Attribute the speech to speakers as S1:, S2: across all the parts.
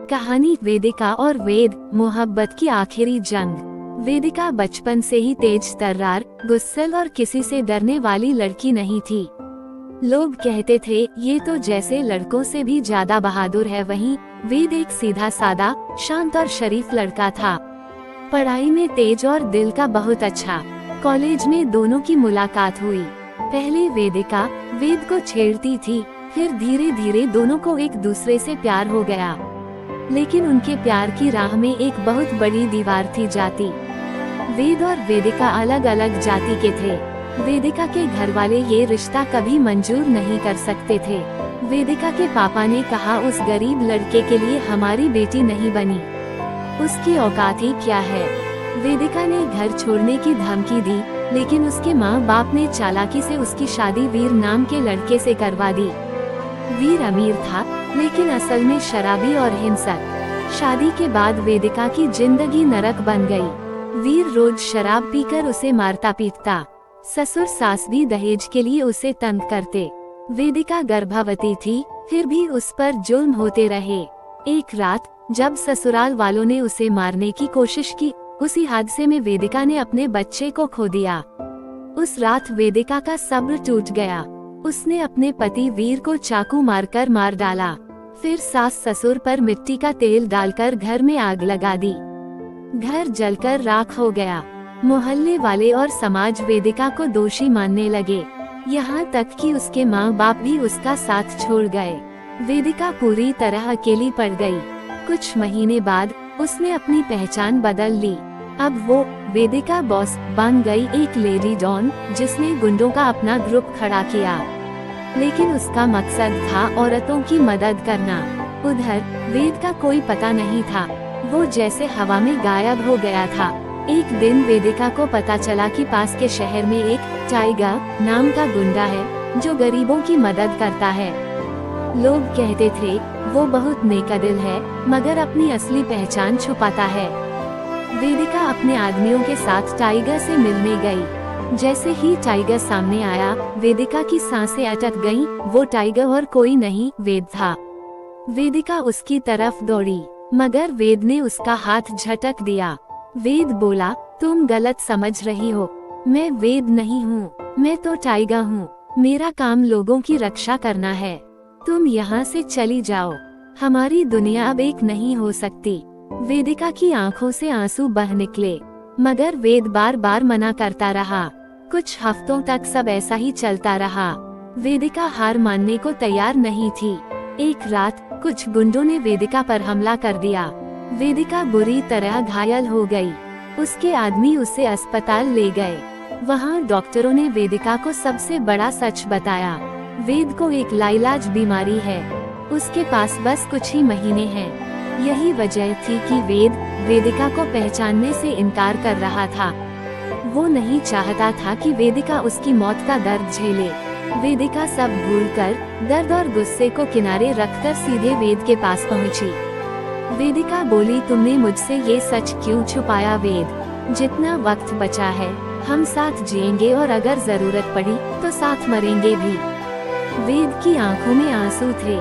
S1: कहानी वेदिका और वेद, मोहब्बत की आखिरी जंग। वेदिका बचपन से ही तेज तर्रार, गुस्सैल और किसी से डरने वाली लड़की नहीं थी। लोग कहते थे ये तो जैसे लड़कों से भी ज्यादा बहादुर है। वहीं वेद एक सीधा सादा, शांत और शरीफ लड़का था। पढ़ाई में तेज और दिल का बहुत अच्छा। कॉलेज में दोनों की मुलाकात हुई। पहले वेदिका वेद को छेड़ती थी, फिर धीरे धीरे दोनों को एक दूसरे से प्यार हो गया। लेकिन उनके प्यार की राह में एक बहुत बड़ी दीवार थी, जाति। वेद और वेदिका अलग अलग जाति के थे। वेदिका के घर वाले ये रिश्ता कभी मंजूर नहीं कर सकते थे। वेदिका के पापा ने कहा उस गरीब लड़के के लिए हमारी बेटी नहीं बनी, उसकी औकात ही क्या है। वेदिका ने घर छोड़ने की धमकी दी, लेकिन उसके माँ बाप ने चालाकी से उसकी शादी वीर नाम के लड़के से करवा दी। वीर अमीर था, लेकिन असल में शराबी और हिंसक। शादी के बाद वेदिका की जिंदगी नरक बन गई। वीर रोज शराब पीकर उसे मारता पीटता। ससुर सास भी दहेज के लिए उसे तंग करते। वेदिका गर्भवती थी, फिर भी उस पर जुल्म होते रहे। एक रात जब ससुराल वालों ने उसे मारने की कोशिश की, उसी हादसे में वेदिका ने अपने बच्चे को खो दिया। उस रात वेदिका का सब्र टूट गया। उसने अपने पति वीर को चाकू मारकर मार डाला। फिर सास ससुर पर मिट्टी का तेल डालकर घर में आग लगा दी। घर जलकर राख हो गया। मोहल्ले वाले और समाज वेदिका को दोषी मानने लगे। यहाँ तक कि उसके माँ बाप भी उसका साथ छोड़ गए। वेदिका पूरी तरह अकेली पड़ गई। कुछ महीने बाद उसने अपनी पहचान बदल ली। अब वो वेदिका बॉस बन गई, एक लेडी डॉन जिसने गुंडों का अपना ग्रुप खड़ा किया। लेकिन उसका मकसद था औरतों की मदद करना। उधर वेद का कोई पता नहीं था, वो जैसे हवा में गायब हो गया था। एक दिन वेदिका को पता चला कि पास के शहर में एक टाइगर नाम का गुंडा है जो गरीबों की मदद करता है। लोग कहते थे वो बहुत नेकदिल है, मगर अपनी असली पहचान छुपाता है। वेदिका अपने आदमियों के साथ टाइगर से मिलने गई। जैसे ही टाइगर सामने आया, वेदिका की सांसें अटक गईं। वो टाइगर और कोई नहीं, वेद था। वेदिका उसकी तरफ दौड़ी, मगर वेद ने उसका हाथ झटक दिया। वेद बोला, तुम गलत समझ रही हो, मैं वेद नहीं हूँ, मैं तो टाइगर हूँ। मेरा काम लोगों की रक्षा करना है। तुम यहाँ से चली जाओ, हमारी दुनिया अब एक नहीं हो सकती। वेदिका की आंखों से आंसू बह निकले, मगर वेद बार बार मना करता रहा। कुछ हफ्तों तक सब ऐसा ही चलता रहा। वेदिका हार मानने को तैयार नहीं थी। एक रात कुछ गुंडों ने वेदिका पर हमला कर दिया। वेदिका बुरी तरह घायल हो गई। उसके आदमी उसे अस्पताल ले गए। वहाँ डॉक्टरों ने वेदिका को सबसे बड़ा सच बताया। वेद को एक लाइलाज बीमारी है, उसके पास बस कुछ ही महीने हैं। यही वजह थी कि वेद वेदिका को पहचानने से इनकार कर रहा था। वो नहीं चाहता था कि वेदिका उसकी मौत का दर्द झेले। वेदिका सब भूलकर, दर्द और गुस्से को किनारे रखकर सीधे वेद के पास पहुंची। वेदिका बोली, तुमने मुझसे ये सच क्यों छुपाया वेद? जितना वक्त बचा है हम साथ जिएंगे और अगर जरूरत पड़ी तो साथ मरेंगे भी। वेद की आंखों में आंसू थे।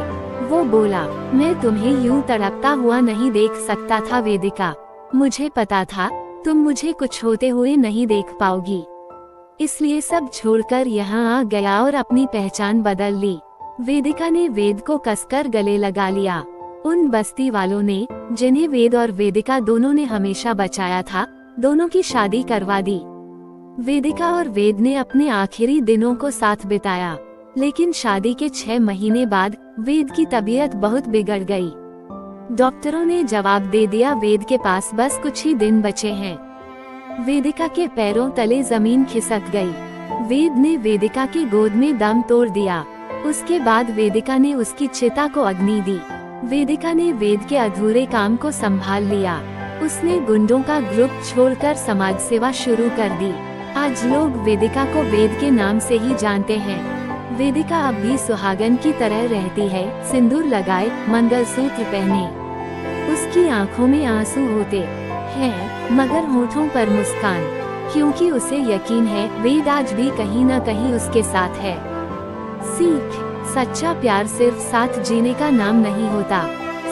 S1: वो बोला, मैं तुम्हें यूं तड़पता हुआ नहीं देख सकता था वेदिका। मुझे पता था तुम मुझे कुछ होते हुए नहीं देख पाओगी, इसलिए सब छोड़कर यहाँ आ गया और अपनी पहचान बदल ली। वेदिका ने वेद को कसकर गले लगा लिया। उन बस्ती वालों ने, जिन्हें वेद और वेदिका दोनों ने हमेशा बचाया था, दोनों की शादी करवा दी। वेदिका और वेद ने अपने आखिरी दिनों को साथ बिताया। लेकिन शादी के 6 महीने बाद वेद की तबीयत बहुत बिगड़ गई। डॉक्टरों ने जवाब दे दिया, वेद के पास बस कुछ ही दिन बचे हैं। वेदिका के पैरों तले जमीन खिसक गई। वेद ने वेदिका की गोद में दम तोड़ दिया। उसके बाद वेदिका ने उसकी चिता को अग्नि दी। वेदिका ने वेद के अधूरे काम को संभाल लिया। उसने गुंडों का ग्रुप छोड़कर समाज सेवा शुरू कर दी। आज लोग वेदिका को वेद के नाम से ही जानते हैं। वेदिका अब भी सुहागन की तरह रहती है, सिंदूर लगाए, मंगलसूत्र पहने। उसकी आंखों में आंसू होते हैं, मगर होठों पर मुस्कान, क्योंकि उसे यकीन है वेद आज भी कहीं न कहीं उसके साथ है। सीख, सच्चा प्यार सिर्फ साथ जीने का नाम नहीं होता,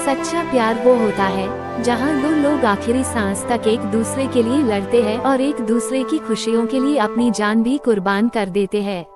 S1: सच्चा प्यार वो होता है जहाँ दो लोग आखिरी सांस तक एक दूसरे के लिए लड़ते हैं और एक दूसरे की खुशियों के लिए अपनी जान भी कुर्बान कर देते हैं।